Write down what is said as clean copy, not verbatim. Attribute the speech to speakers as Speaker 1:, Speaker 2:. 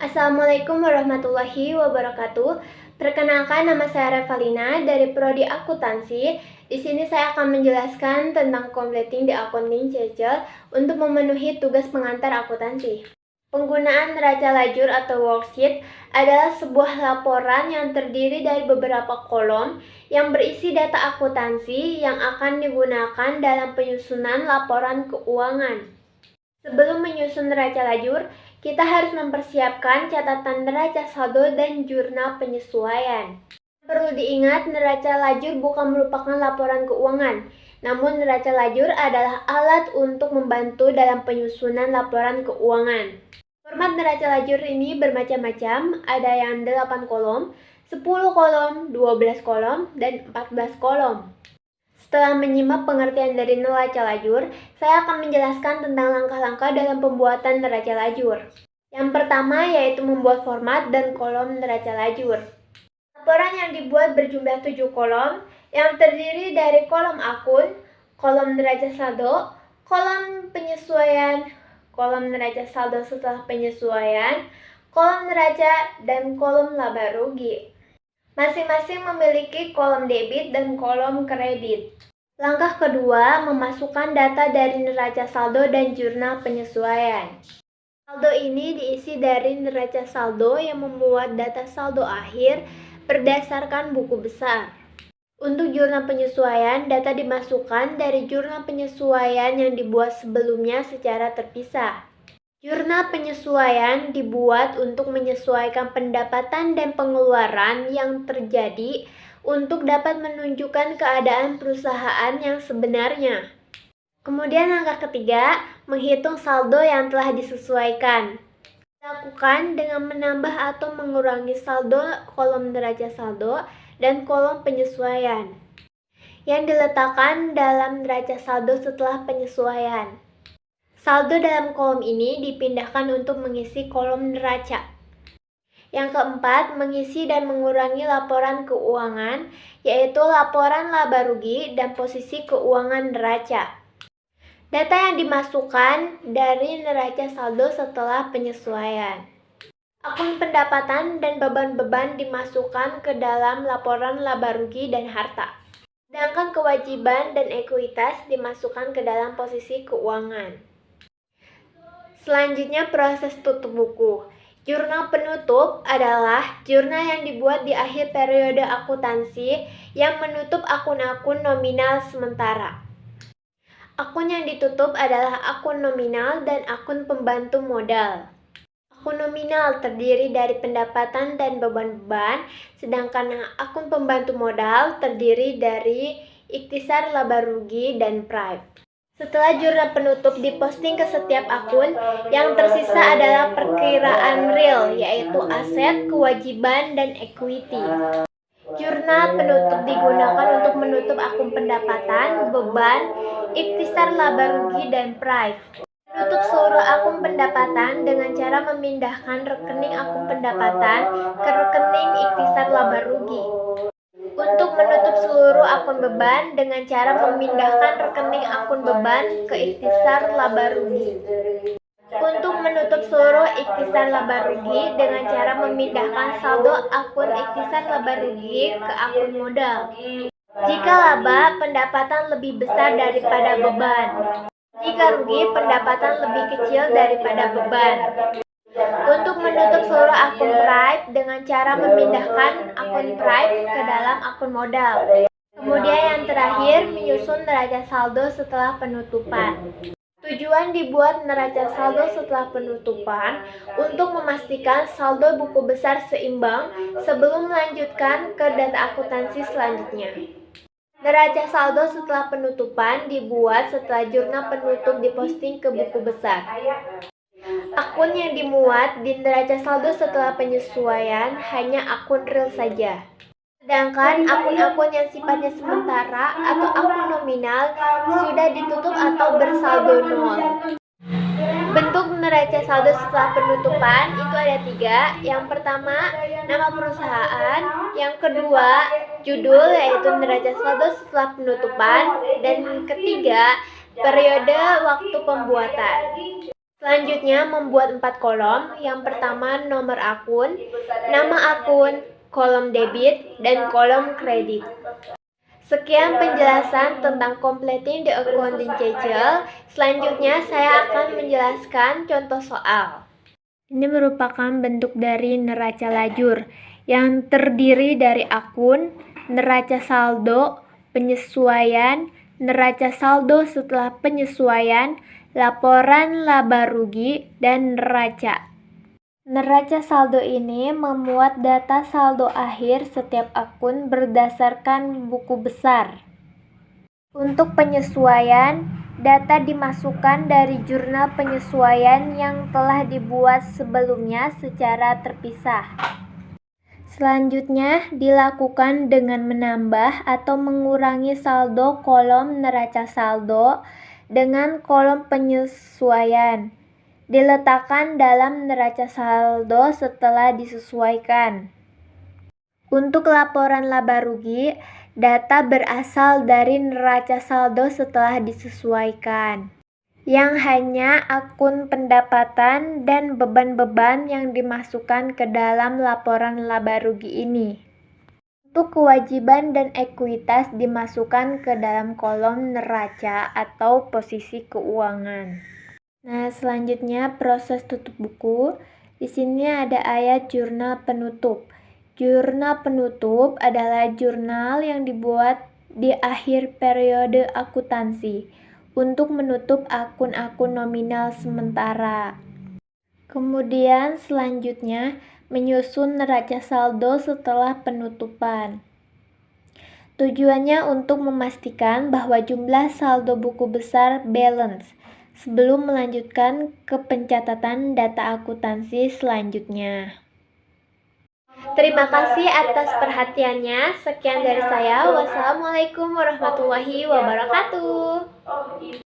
Speaker 1: Assalamualaikum warahmatullahi wabarakatuh. Perkenalkan, nama saya Revalina dari Prodi Akuntansi. Di sini saya akan menjelaskan tentang completing the accounting CECL untuk memenuhi tugas pengantar akuntansi. Penggunaan neraca lajur atau worksheet adalah sebuah laporan yang terdiri dari beberapa kolom yang berisi data akuntansi yang akan digunakan dalam penyusunan laporan keuangan. Sebelum menyusun neraca lajur, kita harus mempersiapkan catatan neraca saldo dan jurnal penyesuaian. Perlu diingat, neraca lajur bukan merupakan laporan keuangan, namun neraca lajur adalah alat untuk membantu dalam penyusunan laporan keuangan. Format neraca lajur ini bermacam-macam, ada yang 8 kolom, 10 kolom, 12 kolom, dan 14 kolom. Setelah menyimak pengertian dari neraca lajur, saya akan menjelaskan tentang langkah-langkah dalam pembuatan neraca lajur. Yang pertama yaitu membuat format dan kolom neraca lajur. Laporan yang dibuat berjumlah 7 kolom yang terdiri dari kolom akun, kolom neraca saldo, kolom penyesuaian, kolom neraca saldo setelah penyesuaian, kolom neraca, dan kolom laba rugi. Masing-masing memiliki kolom debit dan kolom kredit. Langkah kedua, memasukkan data dari neraca saldo dan jurnal penyesuaian. Saldo ini diisi dari neraca saldo yang memuat data saldo akhir berdasarkan buku besar. Untuk jurnal penyesuaian, data dimasukkan dari jurnal penyesuaian yang dibuat sebelumnya secara terpisah. Jurnal penyesuaian dibuat untuk menyesuaikan pendapatan dan pengeluaran yang terjadi untuk dapat menunjukkan keadaan perusahaan yang sebenarnya. Kemudian langkah ketiga, menghitung saldo yang telah disesuaikan. Dilakukan dengan menambah atau mengurangi saldo kolom neraca saldo dan kolom penyesuaian yang diletakkan dalam neraca saldo setelah penyesuaian. Saldo dalam kolom ini dipindahkan untuk mengisi kolom neraca. Yang keempat, mengisi dan mengurangi laporan keuangan, yaitu laporan laba rugi dan posisi keuangan neraca. Data yang dimasukkan dari neraca saldo setelah penyesuaian. Akun pendapatan dan beban-beban dimasukkan ke dalam laporan laba rugi dan harta. Sedangkan kewajiban dan ekuitas dimasukkan ke dalam posisi keuangan. Selanjutnya, proses tutup buku. Jurnal penutup adalah jurnal yang dibuat di akhir periode akuntansi yang menutup akun-akun nominal sementara. Akun yang ditutup adalah akun nominal dan akun pembantu modal. Akun nominal terdiri dari pendapatan dan beban-beban, sedangkan akun pembantu modal terdiri dari ikhtisar laba rugi dan prive. Setelah jurnal penutup diposting ke setiap akun, yang tersisa adalah perkiraan real, yaitu aset, kewajiban, dan equity. Jurnal penutup digunakan untuk menutup akun pendapatan, beban, ikhtisar laba rugi, dan prive. Menutup seluruh akun pendapatan dengan cara memindahkan rekening akun pendapatan ke rekening ikhtisar laba rugi. Untuk menutup seluruh akun beban dengan cara memindahkan rekening akun beban ke ikhtisar laba rugi. Untuk menutup seluruh ikhtisar laba rugi dengan cara memindahkan saldo akun ikhtisar laba rugi ke akun modal. Jika laba, pendapatan lebih besar daripada beban. Jika rugi, pendapatan lebih kecil daripada beban. Untuk menutup seluruh akun prive dengan cara memindahkan akun prive ke dalam akun modal. Kemudian yang terakhir, menyusun neraca saldo setelah penutupan. Tujuan dibuat neraca saldo setelah penutupan untuk memastikan saldo buku besar seimbang sebelum melanjutkan ke data akuntansi selanjutnya. Neraca saldo setelah penutupan dibuat setelah jurnal penutup diposting ke buku besar. Akun yang dimuat di neraca saldo setelah penyesuaian hanya akun real saja. Sedangkan akun-akun yang sifatnya sementara atau akun nominal sudah ditutup atau bersaldo nol. Bentuk neraca saldo setelah penutupan itu ada 3. Yang pertama, nama perusahaan. Yang kedua, judul yaitu neraca saldo setelah penutupan. Dan ketiga, periode waktu pembuatan. Selanjutnya membuat 4 kolom. Yang pertama nomor akun, nama akun, kolom debit, dan kolom kredit. Sekian penjelasan tentang completing the accounting CECL. Selanjutnya saya akan menjelaskan contoh soal. Ini merupakan bentuk dari neraca lajur yang terdiri dari akun, neraca saldo, penyesuaian, neraca saldo setelah penyesuaian, laporan laba rugi, dan neraca. Neraca saldo ini memuat data saldo akhir setiap akun berdasarkan buku besar. Untuk penyesuaian, data dimasukkan dari jurnal penyesuaian yang telah dibuat sebelumnya secara terpisah. Selanjutnya, dilakukan dengan menambah atau mengurangi saldo kolom neraca saldo dengan kolom penyesuaian. Diletakkan dalam neraca saldo setelah disesuaikan. Untuk laporan laba rugi, data berasal dari neraca saldo setelah disesuaikan, yang hanya akun pendapatan dan beban-beban yang dimasukkan ke dalam laporan laba rugi ini. Untuk kewajiban dan ekuitas dimasukkan ke dalam kolom neraca atau posisi keuangan. Nah, selanjutnya proses tutup buku. Di sini ada ayat jurnal penutup. Jurnal penutup adalah jurnal yang dibuat di akhir periode akuntansi untuk menutup akun-akun nominal sementara. Kemudian selanjutnya menyusun neraca saldo setelah penutupan. Tujuannya untuk memastikan bahwa jumlah saldo buku besar balance sebelum melanjutkan ke pencatatan data akuntansi selanjutnya. Terima kasih atas perhatiannya. Sekian dari saya. Wassalamualaikum warahmatullahi wabarakatuh.